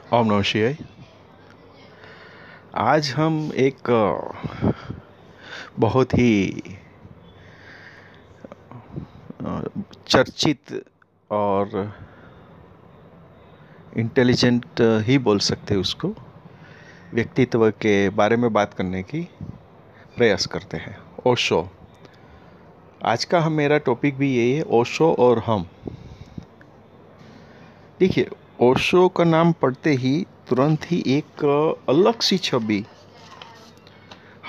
ओम नमः शिवाय। आज हम एक बहुत ही चर्चित और इंटेलिजेंट ही बोल सकते हैं उसको, व्यक्तित्व के बारे में बात करने की प्रयास करते हैं। ओशो। आज का मेरा टॉपिक भी यही है, ओशो और हम। देखिए, ओशो का नाम पढ़ते ही तुरंत ही एक अलग सी छवि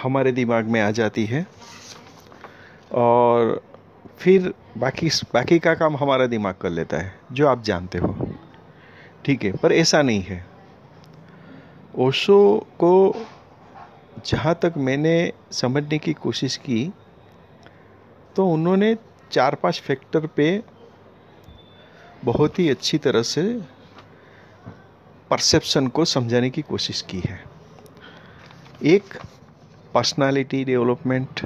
हमारे दिमाग में आ जाती है और फिर बाकी का काम हमारा दिमाग कर लेता है, जो आप जानते हो। ठीक है, पर ऐसा नहीं है। ओशो को जहाँ तक मैंने समझने की कोशिश की तो उन्होंने 4-5 फैक्टर पे बहुत ही अच्छी तरह से परसेप्शन को समझाने की कोशिश की है। एक, पर्सनालिटी डेवलपमेंट,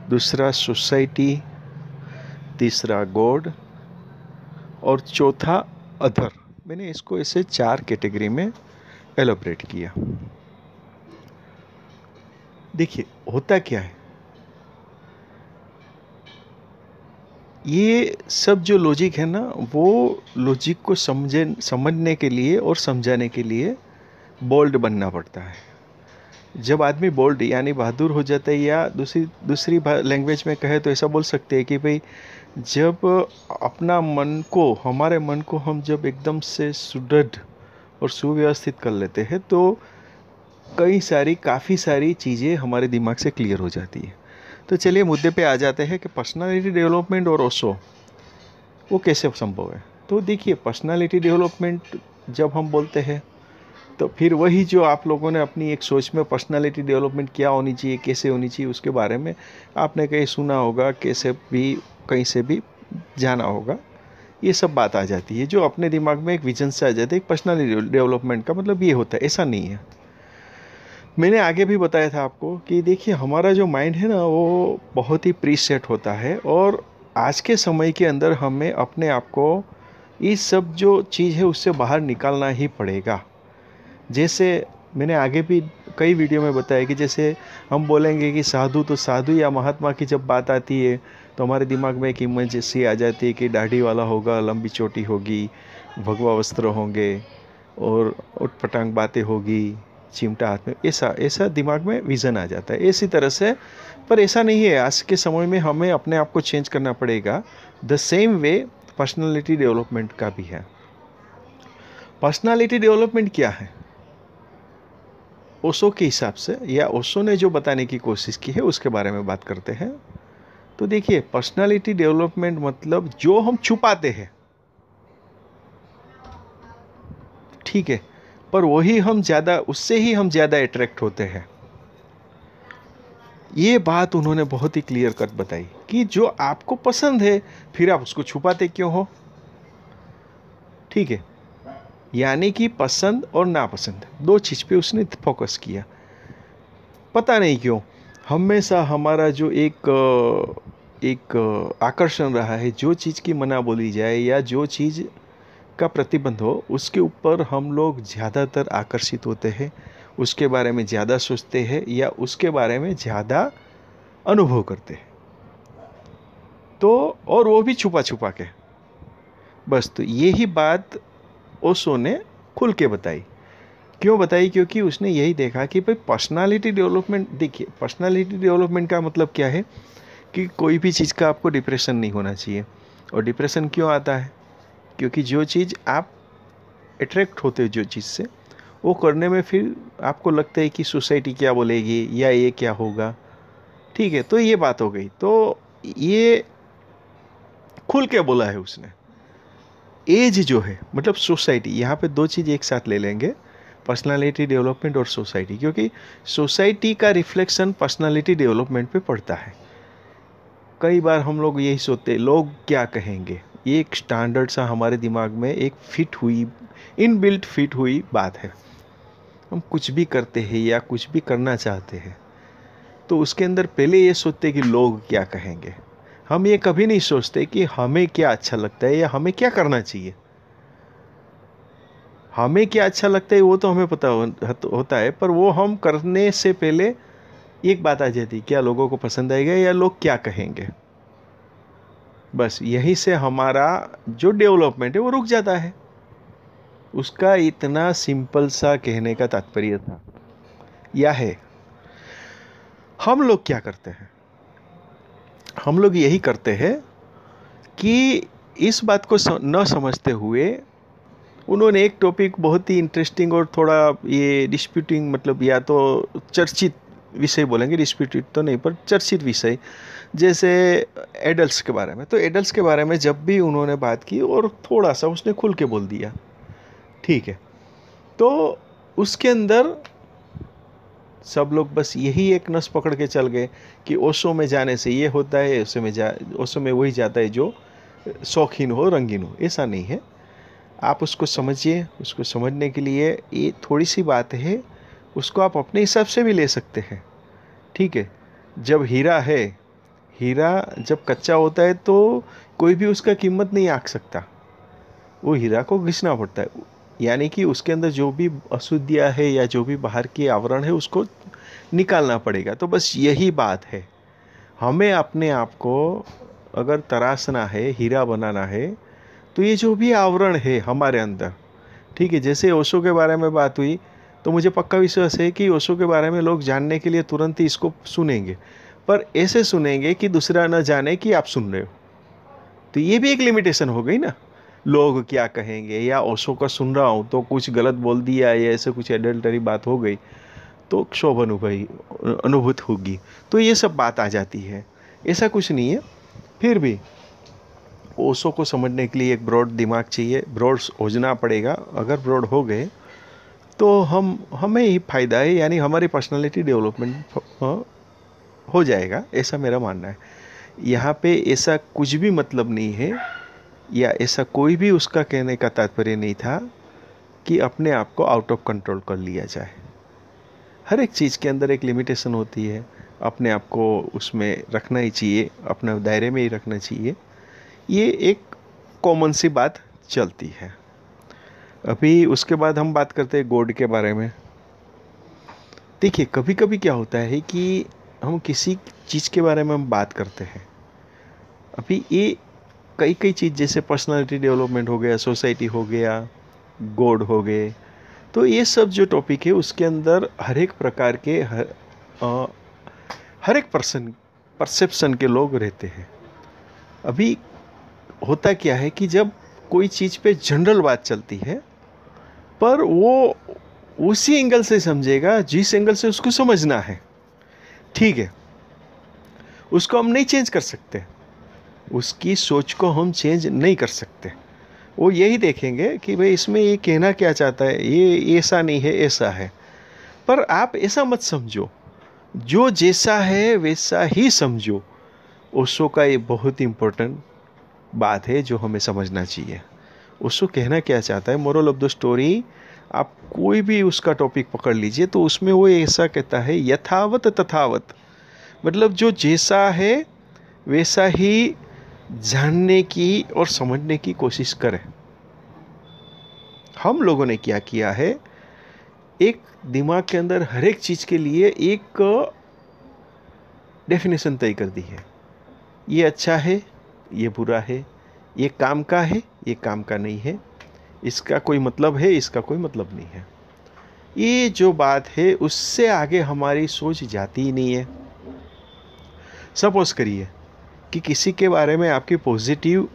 दूसरा सोसाइटी, तीसरा गॉड और चौथा अदर। मैंने इसको ऐसे 4 कैटेगरी में एलोब्रेट किया। देखिए, होता क्या है, ये सब जो लॉजिक है ना, वो लॉजिक को समझने के लिए और समझाने के लिए बोल्ड बनना पड़ता है। जब आदमी बोल्ड यानी बहादुर हो जाता है, या दूसरी लैंग्वेज में कहे तो ऐसा बोल सकते हैं कि भाई, जब हमारे मन को हम जब एकदम से सुदृढ़ और सुव्यवस्थित कर लेते हैं तो काफ़ी सारी चीज़ें हमारे दिमाग से क्लियर हो जाती है। तो चलिए मुद्दे पे आ जाते हैं कि पर्सनालिटी डेवलपमेंट और ओशो वो कैसे संभव है। तो देखिए, पर्सनालिटी डेवलपमेंट जब हम बोलते हैं तो फिर वही जो आप लोगों ने अपनी एक सोच में पर्सनालिटी डेवलपमेंट क्या होनी चाहिए, कैसे होनी चाहिए, उसके बारे में आपने कहीं सुना होगा, कहीं से भी जाना होगा। ये सब बात आ जाती है, जो अपने दिमाग में एक विजन से आ जाती है। एक पर्सनालिटी डेवलपमेंट का मतलब ये होता है, ऐसा नहीं है। मैंने आगे भी बताया था आपको कि देखिए, हमारा जो माइंड है ना, वो बहुत ही प्रीसेट होता है और आज के समय के अंदर हमें अपने आप को इस सब जो चीज़ है उससे बाहर निकालना ही पड़ेगा। जैसे मैंने आगे भी कई वीडियो में बताया कि जैसे हम बोलेंगे कि साधु या महात्मा की जब बात आती है तो हमारे दिमाग में एक इमेज ऐसी आ जाती है कि दाढ़ी वाला होगा, लंबी चोटी होगी, भगवा वस्त्र होंगे और उटपटांग बातें होगी, चिमटा हाथ में, ऐसा ऐसा दिमाग में विज़न आ जाता है इसी तरह से। पर ऐसा नहीं है। आज के समय में हमें अपने आप को चेंज करना पड़ेगा। The same way personality development का भी है। पर्सनालिटी डेवलपमेंट क्या है ओशो के हिसाब से, या ओशो ने जो बताने की कोशिश की है उसके बारे में बात करते हैं। तो देखिए, पर्सनालिटी डेवलपमेंट मतलब जो हम छुपाते हैं, ठीक है, पर उससे ही हम ज़्यादा अट्रैक्ट होते हैं। ये बात उन्होंने बहुत ही क्लियर कट बताई कि जो आपको पसंद है फिर आप उसको छुपाते क्यों हो। ठीक है, यानी कि पसंद और नापसंद दो चीज़ पे उसने फोकस किया। पता नहीं क्यों हमेशा हमारा जो एक आकर्षण रहा है, जो चीज़ की मना बोली जाए या जो चीज़ का प्रतिबंध हो, उसके ऊपर हम लोग ज़्यादातर आकर्षित होते हैं, उसके बारे में ज़्यादा सोचते हैं या उसके बारे में ज़्यादा अनुभव करते हैं। तो और वो भी छुपा छुपा के। बस, तो यही बात ओशो ने खुल के बताई। क्यों बताई? क्योंकि उसने यही देखा कि भाई, पर्सनालिटी डेवलपमेंट, देखिए पर्सनालिटी डेवलपमेंट का मतलब क्या है कि कोई भी चीज़ का आपको डिप्रेशन नहीं होना चाहिए। और डिप्रेशन क्यों आता है? क्योंकि जो चीज़ आप अट्रैक्ट होते हो जो चीज़ से, वो करने में फिर आपको लगता है कि सोसाइटी क्या बोलेगी या ये क्या होगा। ठीक है, तो ये बात हो गई। तो ये खुल के बोला है उसने। एज जो है मतलब सोसाइटी, यहाँ पे दो चीज़ एक साथ ले लेंगे, पर्सनालिटी डेवलपमेंट और सोसाइटी, क्योंकि सोसाइटी का रिफ्लेक्शन पर्सनालिटी डेवलपमेंट पे पड़ता है। कई बार हम लोग यही सोचते हैं, लोग क्या कहेंगे। ये एक स्टैंडर्ड सा हमारे दिमाग में एक इनबिल्ट फिट हुई बात है। हम कुछ भी करते हैं या कुछ भी करना चाहते हैं तो उसके अंदर पहले ये सोचते हैं कि लोग क्या कहेंगे। हम ये कभी नहीं सोचते कि हमें क्या अच्छा लगता है या हमें क्या करना चाहिए। हमें क्या अच्छा लगता है वो तो हमें पता होता है, पर वो हम करने से पहले एक बात आ जाती, क्या लोगों को पसंद आएगा या लोग क्या कहेंगे। बस यहीं से हमारा जो डेवलपमेंट है वो रुक जाता है। उसका इतना सिंपल सा कहने का तात्पर्य था या है। हम लोग क्या करते हैं, हम लोग यही करते हैं कि इस बात को न समझते हुए उन्होंने एक टॉपिक बहुत ही इंटरेस्टिंग और थोड़ा ये डिस्प्यूटिंग, मतलब या तो चर्चित विषय बोलेंगे, डिस्प्यूटेड तो नहीं पर चर्चित विषय, जैसे एडल्ट्स के बारे में। तो एडल्ट्स के बारे में जब भी उन्होंने बात की और थोड़ा सा उसने खुल के बोल दिया, ठीक है, तो उसके अंदर सब लोग बस यही एक नस पकड़ के चल गए कि ओशो में जाने से ये होता है, ओशो में वही जाता है जो शौकीन हो, रंगीन हो। ऐसा नहीं है। आप उसको समझिए। उसको समझने के लिए ये थोड़ी सी बात है, उसको आप अपने हिसाब से भी ले सकते हैं, ठीक है। जब हीरा है, हीरा जब कच्चा होता है तो कोई भी उसका कीमत नहीं आंक सकता, वो हीरा को घिसना पड़ता है। यानी कि उसके अंदर जो भी अशुद्धियाँ है या जो भी बाहर की आवरण है उसको निकालना पड़ेगा। तो बस यही बात है। हमें अपने आप को अगर तराशना है, हीरा बनाना है, तो ये जो भी आवरण है हमारे अंदर, ठीक है। जैसे ओशो के बारे में बात हुई, तो मुझे पक्का विश्वास है कि ओशो के बारे में लोग जानने के लिए तुरंत ही इसको सुनेंगे, पर ऐसे सुनेंगे कि दूसरा न जाने कि आप सुन रहे हो। तो ये भी एक लिमिटेशन हो गई ना। लोग क्या कहेंगे, या ओशो का सुन रहा हूँ तो कुछ गलत बोल दिया या ऐसे कुछ एडल्टरी बात हो गई तो क्षोभ अनुभूत होगी, तो ये सब बात आ जाती है। ऐसा कुछ नहीं है। फिर भी ओशो को समझने के लिए एक ब्रॉड दिमाग चाहिए, ब्रॉड सोचना पड़ेगा। अगर ब्रॉड हो गए तो हमें ही फायदा है, यानी हमारी पर्सनालिटी डेवलपमेंट हो जाएगा, ऐसा मेरा मानना है। यहाँ पे ऐसा कुछ भी मतलब नहीं है, या ऐसा कोई भी उसका कहने का तात्पर्य नहीं था कि अपने आप को आउट ऑफ कंट्रोल कर लिया जाए। हर एक चीज़ के अंदर एक लिमिटेशन होती है, अपने आप को उसमें रखना ही चाहिए, अपने दायरे में ही रखना चाहिए। ये एक कॉमन सी बात चलती है। अभी उसके बाद हम बात करते हैं गॉड के बारे में। देखिए, कभी कभी क्या होता है कि हम किसी चीज़ के बारे में हम बात करते हैं, अभी ये कई कई चीज़ जैसे पर्सनालिटी डेवलपमेंट हो गया, सोसाइटी हो गया, गॉड हो गए, तो ये सब जो टॉपिक है उसके अंदर हर एक प्रकार के हर एक परसेप्शन के लोग रहते हैं। अभी होता क्या है कि जब कोई चीज़ पे जनरल बात चलती है, पर वो उसी एंगल से समझेगा जिस एंगल से उसको समझना है, ठीक है। उसको हम नहीं चेंज कर सकते, उसकी सोच को हम चेंज नहीं कर सकते। वो यही देखेंगे कि भाई इसमें ये कहना क्या चाहता है, ये ऐसा नहीं है, ऐसा है। पर आप ऐसा मत समझो, जो जैसा है वैसा ही समझो। ओशो का ये बहुत इम्पोर्टेंट बात है जो हमें समझना चाहिए। ओशो कहना क्या चाहता है, मोरल ऑफ द स्टोरी, आप कोई भी उसका टॉपिक पकड़ लीजिए तो उसमें वो ऐसा कहता है, यथावत तथावत, मतलब जो जैसा है वैसा ही जानने की और समझने की कोशिश करें। हम लोगों ने क्या किया है, एक दिमाग के अंदर हर एक चीज़ के लिए एक डेफिनेशन तय कर दी है। ये अच्छा है, ये बुरा है, ये काम का है, ये काम का नहीं है, इसका कोई मतलब है, इसका कोई मतलब नहीं है। ये जो बात है उससे आगे हमारी सोच जाती ही नहीं है। सपोज करिए कि किसी के बारे में आपकी पॉजिटिव,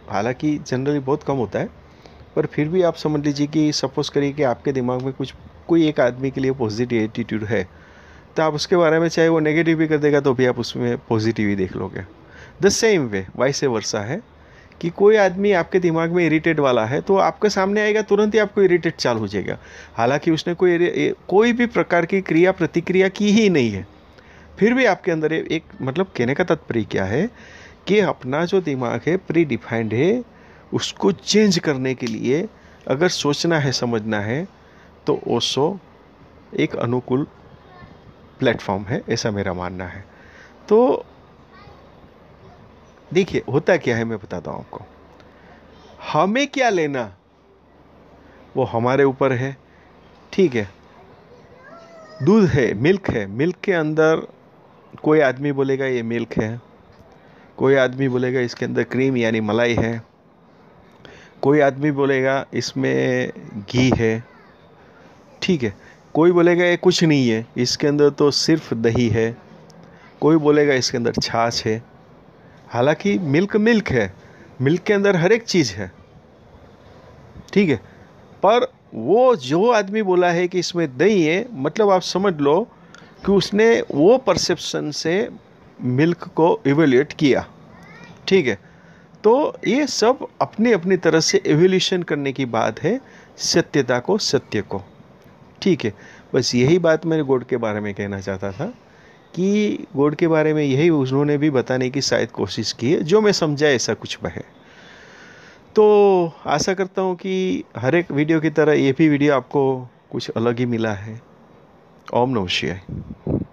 हालांकि जनरली बहुत कम होता है, पर फिर भी आप समझ लीजिए कि सपोज करिए कि आपके दिमाग में कोई एक आदमी के लिए पॉजिटिव एटीट्यूड है, तो आप उसके बारे में चाहे वो नेगेटिव भी कर देगा तो भी आप उसमें पॉजिटिव ही देख लोगे। The same way vice versa है कि कोई आदमी आपके दिमाग में इरिटेट वाला है तो आपके सामने आएगा, तुरंत ही आपको इरिटेट चालू हो जाएगा, हालांकि उसने कोई भी प्रकार की क्रिया प्रतिक्रिया की ही नहीं है। फिर भी आपके अंदर एक मतलब कहने का तात्पर्य क्या है कि अपना जो दिमाग है प्री डिफाइंड है, उसको चेंज करने के लिए अगर सोचना है, समझना है, तो ओशो एक अनुकूल प्लेटफॉर्म है, ऐसा मेरा मानना है। तो देखिए होता क्या है, मैं बताता हूँ आपको। हमें क्या लेना, वो हमारे ऊपर है, ठीक है। दूध है, मिल्क के अंदर कोई आदमी बोलेगा ये मिल्क है, कोई आदमी बोलेगा इसके अंदर क्रीम यानी मलाई है, कोई आदमी बोलेगा इसमें घी है, ठीक है। कोई बोलेगा ये कुछ नहीं है, इसके अंदर तो सिर्फ दही है, कोई बोलेगा इसके अंदर छाछ है। हालांकि मिल्क है, मिल्क के अंदर हर एक चीज़ है, ठीक है। पर वो जो आदमी बोला है कि इसमें दही है, मतलब आप समझ लो कि उसने वो परसेप्शन से मिल्क को इवेल्युएट किया, ठीक है। तो ये सब अपनी अपनी तरह से एवोल्यूशन करने की बात है, सत्यता को, सत्य को, ठीक है। बस यही बात मैंने गॉड के बारे में कहना चाहता था कि गॉड के बारे में यही उन्होंने भी बताने की शायद कोशिश की है, जो मैं समझा ऐसा कुछ है। तो आशा करता हूँ कि हर एक वीडियो की तरह ये भी वीडियो आपको कुछ अलग ही मिला है। ओम नमः शिवाय।